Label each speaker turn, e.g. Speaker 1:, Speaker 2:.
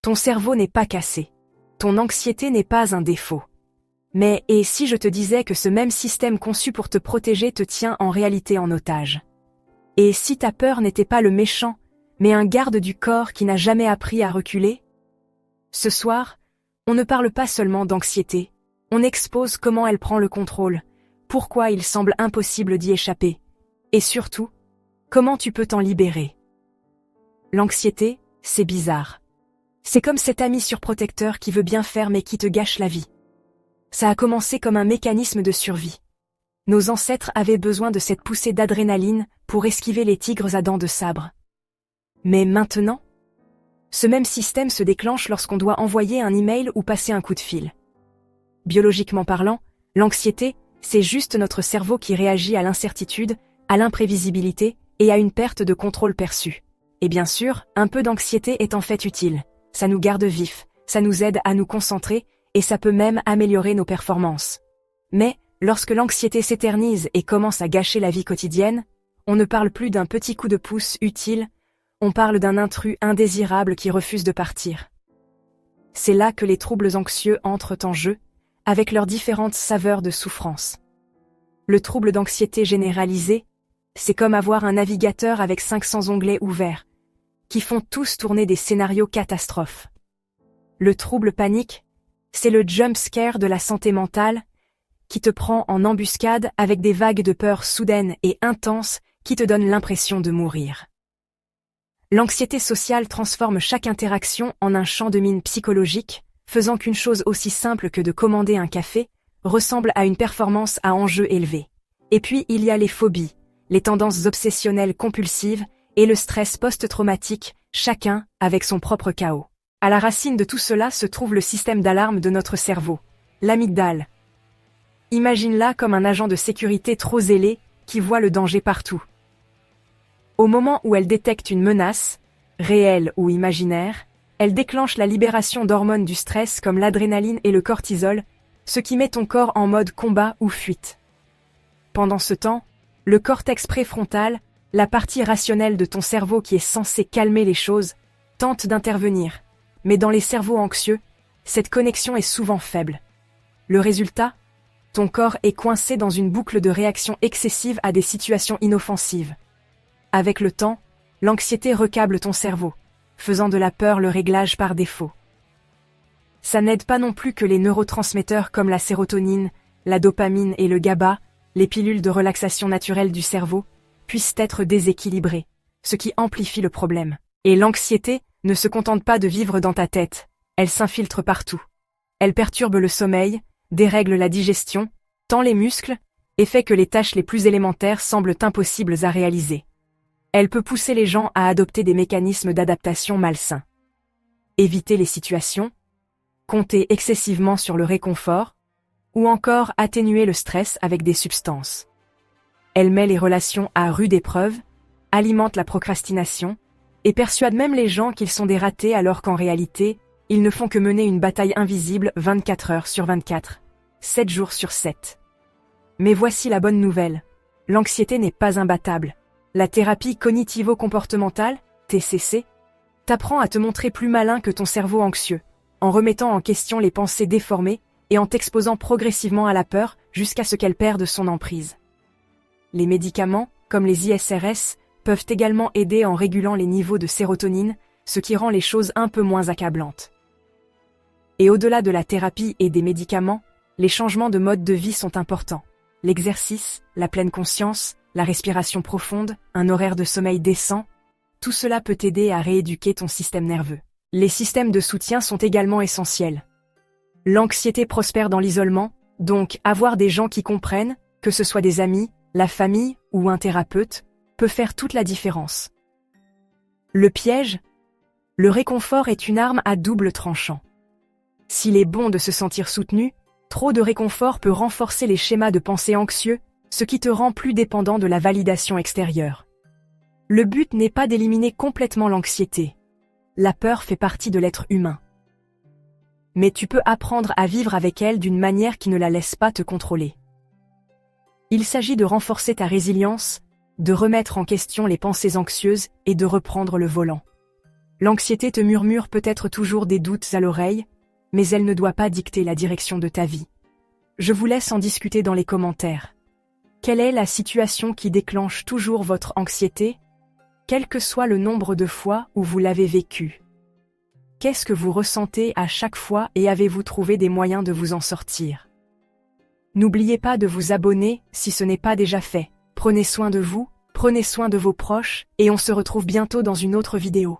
Speaker 1: Ton cerveau n'est pas cassé. Ton anxiété n'est pas un défaut. Mais et si je te disais que ce même système conçu pour te protéger te tient en réalité en otage? Et si ta peur n'était pas le méchant, mais un garde du corps qui n'a jamais appris à reculer? Ce soir, on ne parle pas seulement d'anxiété, on expose comment elle prend le contrôle, pourquoi il semble impossible d'y échapper, et surtout, comment tu peux t'en libérer. L'anxiété, c'est bizarre. C'est comme cet ami surprotecteur qui veut bien faire mais qui te gâche la vie. Ça a commencé comme un mécanisme de survie. Nos ancêtres avaient besoin de cette poussée d'adrénaline pour esquiver les tigres à dents de sabre. Mais maintenant, ce même système se déclenche lorsqu'on doit envoyer un email ou passer un coup de fil. Biologiquement parlant, l'anxiété, c'est juste notre cerveau qui réagit à l'incertitude, à l'imprévisibilité et à une perte de contrôle perçue. Et bien sûr, un peu d'anxiété est en fait utile. Ça nous garde vifs, ça nous aide à nous concentrer et ça peut même améliorer nos performances. Mais, lorsque l'anxiété s'éternise et commence à gâcher la vie quotidienne, on ne parle plus d'un petit coup de pouce utile, on parle d'un intrus indésirable qui refuse de partir. C'est là que les troubles anxieux entrent en jeu, avec leurs différentes saveurs de souffrance. Le trouble d'anxiété généralisé, c'est comme avoir un navigateur avec 500 onglets ouverts, qui font tous tourner des scénarios catastrophes. Le trouble panique, c'est le jump scare de la santé mentale, qui te prend en embuscade avec des vagues de peur soudaines et intenses qui te donnent l'impression de mourir. L'anxiété sociale transforme chaque interaction en un champ de mine psychologique, faisant qu'une chose aussi simple que de commander un café ressemble à une performance à enjeu élevé. Et puis il y a les phobies, les tendances obsessionnelles compulsives et le stress post-traumatique, chacun avec son propre chaos. À la racine de tout cela se trouve le système d'alarme de notre cerveau, l'amygdale. Imagine-la comme un agent de sécurité trop zélé qui voit le danger partout. Au moment où elle détecte une menace, réelle ou imaginaire, elle déclenche la libération d'hormones du stress comme l'adrénaline et le cortisol, ce qui met ton corps en mode combat ou fuite. Pendant ce temps, le cortex préfrontal, la partie rationnelle de ton cerveau qui est censée calmer les choses, tente d'intervenir. Mais dans les cerveaux anxieux, cette connexion est souvent faible. Le résultat ? Ton corps est coincé dans une boucle de réaction excessive à des situations inoffensives. Avec le temps, l'anxiété recable ton cerveau, faisant de la peur le réglage par défaut. Ça n'aide pas non plus que les neurotransmetteurs comme la sérotonine, la dopamine et le GABA, les pilules de relaxation naturelle du cerveau, puissent être déséquilibrés, ce qui amplifie le problème. Et l'anxiété ne se contente pas de vivre dans ta tête, elle s'infiltre partout. Elle perturbe le sommeil, dérègle la digestion, tend les muscles, et fait que les tâches les plus élémentaires semblent impossibles à réaliser. Elle peut pousser les gens à adopter des mécanismes d'adaptation malsains. Éviter les situations, compter excessivement sur le réconfort, ou encore atténuer le stress avec des substances. Elle met les relations à rude épreuve, alimente la procrastination, et persuade même les gens qu'ils sont des ratés alors qu'en réalité, ils ne font que mener une bataille invisible 24 heures sur 24, 7 jours sur 7. Mais voici la bonne nouvelle. L'anxiété n'est pas imbattable. La thérapie cognitivo-comportementale, TCC, t'apprend à te montrer plus malin que ton cerveau anxieux, en remettant en question les pensées déformées et en t'exposant progressivement à la peur jusqu'à ce qu'elle perde son emprise. Les médicaments, comme les ISRS, peuvent également aider en régulant les niveaux de sérotonine, ce qui rend les choses un peu moins accablantes. Et au-delà de la thérapie et des médicaments, les changements de mode de vie sont importants. L'exercice, la pleine conscience, la respiration profonde, un horaire de sommeil décent, tout cela peut t'aider à rééduquer ton système nerveux. Les systèmes de soutien sont également essentiels. L'anxiété prospère dans l'isolement, donc avoir des gens qui comprennent, que ce soit des amis, la famille ou un thérapeute, peut faire toute la différence. Le piège ? Le réconfort est une arme à double tranchant. S'il est bon de se sentir soutenu, trop de réconfort peut renforcer les schémas de pensée anxieux, ce qui te rend plus dépendant de la validation extérieure. Le but n'est pas d'éliminer complètement l'anxiété. La peur fait partie de l'être humain. Mais tu peux apprendre à vivre avec elle d'une manière qui ne la laisse pas te contrôler. Il s'agit de renforcer ta résilience, de remettre en question les pensées anxieuses et de reprendre le volant. L'anxiété te murmure peut-être toujours des doutes à l'oreille, mais elle ne doit pas dicter la direction de ta vie. Je vous laisse en discuter dans les commentaires. Quelle est la situation qui déclenche toujours votre anxiété, quel que soit le nombre de fois où vous l'avez vécu? Qu'est-ce que vous ressentez à chaque fois et avez-vous trouvé des moyens de vous en sortir? N'oubliez pas de vous abonner si ce n'est pas déjà fait. Prenez soin de vous, prenez soin de vos proches et on se retrouve bientôt dans une autre vidéo.